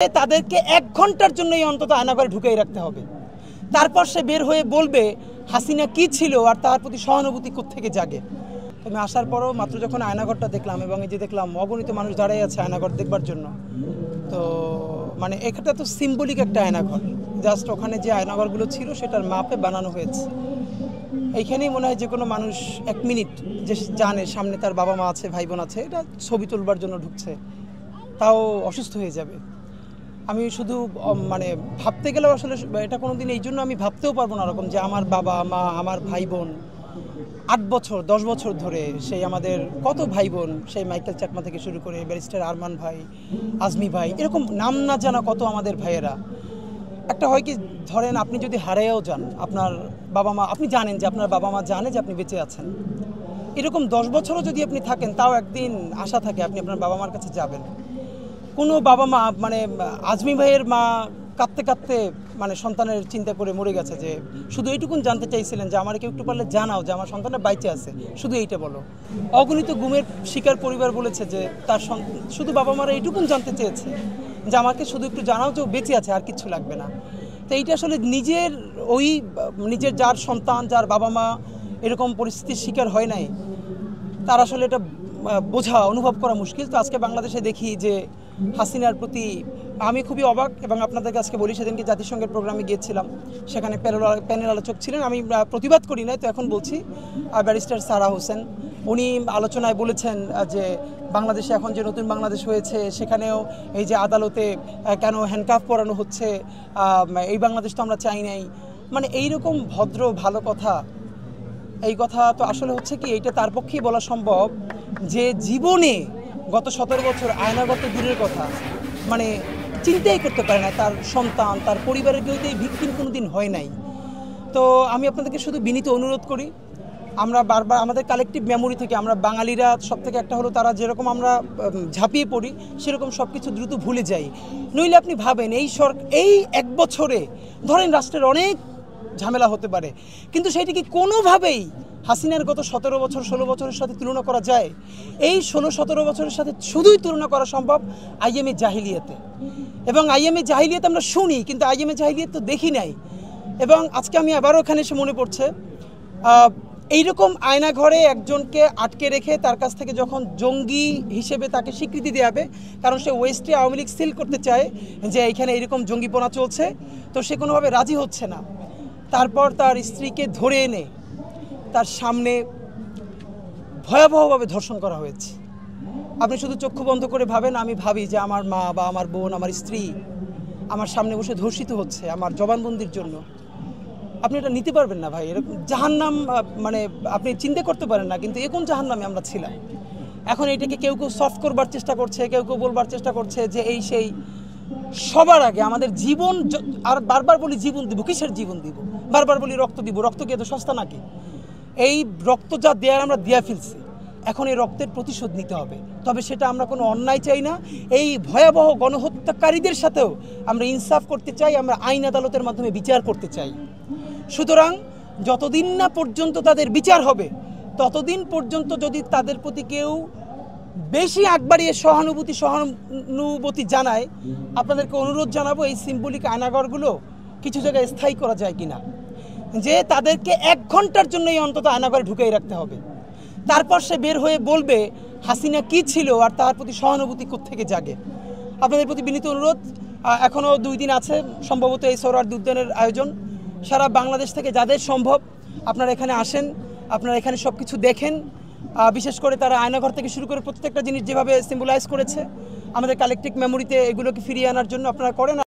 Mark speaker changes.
Speaker 1: তাদেরকে 1 ঘন্টার জন্যই অন্তত আয়নাঘরে ঢুকিয়ে রাখতে হবে। তারপর সে বের হয়ে বলবে হাসিনা কি ছিল আর তার প্রতি সহানুভূতি কোত্থেকে জাগে। আমি আসার পরও মাত্র যখন আয়নাঘরটা দেখলাম এবং এই যে দেখলাম অগণিত মানুষ দাঁড়িয়ে আছে আয়নাঘর দেখবার জন্য, তো মানে এটা তো সিম্বলিক একটা আয়নাঘর, জাস্ট ওখানে যে আয়নাঘরগুলো ছিল সেটার মাপে বানানো হয়েছে। এইখানেই মনে হয় যে কোনো মানুষ 1 মিনিট যে জানে সামনে তার বাবা মা আছে, ভাই বোন আছে, এটা ছবি তুলবার জন্য ঢুকছে, তাও অসুস্থ হয়ে যাবে। আমি শুধু মানে ভাবতে গেলেও আসলে এটা কোনোদিন এই জন্য আমি ভাবতেও পারবো না এরকম যে আমার বাবা মা, আমার ভাই বোন 8 বছর 10 বছর ধরে সেই আমাদের কত ভাই বোন, সেই মাইকেল চাকমা থেকে শুরু করে ব্যারিস্টার আরমান ভাই, আজমি ভাই, এরকম নাম না জানা কত আমাদের ভাইয়েরা। একটা হয় কি, ধরেন আপনি যদি হারিয়েও যান আপনার বাবা মা, আপনি জানেন যে আপনার বাবা মা জানে যে আপনি বেঁচে আছেন, এরকম 10 বছরও যদি আপনি থাকেন তাও একদিন আশা থাকে আপনি আপনার বাবা মার কাছে যাবেন। কোনো বাবা মা, মানে আজমি ভাইয়ের মা কাঁদতে কাঁদতে মানে সন্তানের চিন্তা করে মরে গেছে, যে শুধু এইটুকুন জানতে চাইছিলেন যে আমার কেউ একটু পারলে জানাও যে আমার সন্তানটা বাইচে আছে, শুধু এইটা বলো। অগণিত গুমের শিকার পরিবার বলেছে যে তার শুধু বাবা মারা এইটুকুন জানতে চেয়েছে যে আমাকে শুধু একটু জানাও যে ও বেঁচে আছে, আর কিচ্ছু লাগবে না। তো এইটা আসলে নিজের যার সন্তান, যার বাবা মা এরকম পরিস্থিতির শিকার হয় নাই, তার আসলে এটা বোঝা, অনুভব করা মুশকিল। তো আজকে বাংলাদেশে দেখি যে হাসিনার প্রতি আমি খুবই অবাক, এবং আপনাদেরকে আজকে বলি, সেদিনকে জাতিসংঘের প্রোগ্রামে গিয়েছিলাম, সেখানে প্যানেল আলোচক ছিলেন, আমি প্রতিবাদ করি নাই, তো এখন বলছি। ব্যারিস্টার সারা হোসেন উনি আলোচনায় বলেছেন যে বাংলাদেশে এখন যে নতুন বাংলাদেশ হয়েছে সেখানেও এই যে আদালতে কেন হ্যান্ডকাফ পরানো হচ্ছে, এই বাংলাদেশ তো আমরা চাই নাই, মানে এইরকম ভদ্র ভালো কথা, এই কথা তো আসলে হচ্ছে কি, এইটা তার পক্ষেই বলা সম্ভব যে জীবনে গত 17 বছর আয়নাগত দূরের কথা, মানে চিন্তাই করতে পারে না তার সন্তান, তার পরিবারের কেউ এই ভিকটিম কোনোদিন হয় নাই। তো আমি আপনাদেরকে শুধু বিনীত অনুরোধ করি, আমরা বারবার আমাদের কালেকটিভ মেমোরি থেকে, আমরা বাঙালিরা সব থেকে একটা হলো তারা যেরকম আমরা ঝাঁপিয়ে পড়ি সেরকম সব কিছু দ্রুত ভুলে যাই। নইলে আপনি ভাবেন এই 1 বছরে ধরেন রাষ্ট্রের অনেক ঝামেলা হতে পারে, কিন্তু সেইটি কোনোভাবেই হাসিনার গত 17 বছর 16 বছরের সাথে তুলনা করা যায়? এই 16-17 বছরের সাথে শুধুই তুলনা করা সম্ভব আইএমএ জাহিলিয়াতে, এবং আইএমএ জাহিলিয়াত আমরা শুনি কিন্তু আইএমএ জাহিলিয়াত তো দেখি নাই। এবং আজকে আমি আবারও এখানে এসে মনে পড়ছে, এইরকম আয়নাঘরে একজনকে আটকে রেখে তার কাছ থেকে যখন জঙ্গি হিসেবে তাকে স্বীকৃতি দেওয়া হবে, কারণ সে ওয়েস্টে আওয়ামী লীগ সিল করতে চায় যে এইখানে এইরকম জঙ্গিপনা চলছে, তো সে কোনোভাবে রাজি হচ্ছে না। তারপর তার স্ত্রীকে ধরে এনে তার সামনে ভয়াবহভাবে ধর্ষণ করা হয়েছে। আপনি শুধু চক্ষু বন্ধ করে ভাবেন, আমি ভাবি যে আমার মা বা আমার বোন, আমার স্ত্রী আমার সামনে বসে ধর্ষিত হচ্ছে আমার জবানবন্দির জন্য। আপনি এটা নিতে পারবেন না ভাই, এরকম জাহান্নাম মানে আপনি চিন্তা করতে পারেন না, কিন্তু এরকম জাহান্নামে আমরা ছিলাম। এখন এটাকে কেউ কেউ সফট করবার চেষ্টা করছে, কেউ কেউ বলবার চেষ্টা করছে যে এই সেই। সবার আগে আমাদের জীবন, আর বারবার বলি জীবন দিব, কিসের জীবন দিব? বারবার বলি রক্ত দিব, রক্ত কি এত সস্তা নাকি? এই রক্ত যা দেওয়ার আমরা দেয়া ফেলছি, এখন এই রক্তের প্রতিশোধ নিতে হবে। তবে সেটা আমরা কোনো অন্যায় চাই না, এই ভয়াবহ গণহত্যাকারীদের সাথেও আমরা ইনসাফ করতে চাই, আমরা আইন আদালতের মাধ্যমে বিচার করতে চাই। সুতরাং যতদিন না পর্যন্ত তাদের বিচার হবে, ততদিন পর্যন্ত যদি তাদের প্রতি কেউ বেশি আগ বাড়িয়ে সহানুভূতি জানায়, আপনাদেরকে অনুরোধ জানাবো এই সিম্বলিক আয়নাঘরগুলো কিছু জায়গায় স্থায়ী করা যায় কিনা, যে তাদেরকে 1 ঘন্টার জন্যই অন্তত আয়নাঘরে ঢুকিয়ে রাখতে হবে। তারপর সে বের হয়ে বলবে হাসিনা কি ছিল আর তার প্রতি সহানুভূতি কোত্থেকে জাগে। আপনাদের প্রতি বিনীত অনুরোধ, এখনও 2 দিন আছে সম্ভবত এই সোহরাওয়ার্দী উদ্যানের আয়োজন। সারা বাংলাদেশ থেকে যাদের সম্ভব আপনারা এখানে আসেন, আপনারা এখানে সব কিছু দেখেন। বিশেষ করে তারা আয়নাঘর থেকে শুরু করে প্রত্যেকটা জিনিস যেভাবে সিম্বলাইজ করেছে, আমাদের কালেকটিভ মেমোরিতে এগুলোকে ফিরিয়ে আনার জন্য আপনারা করেন।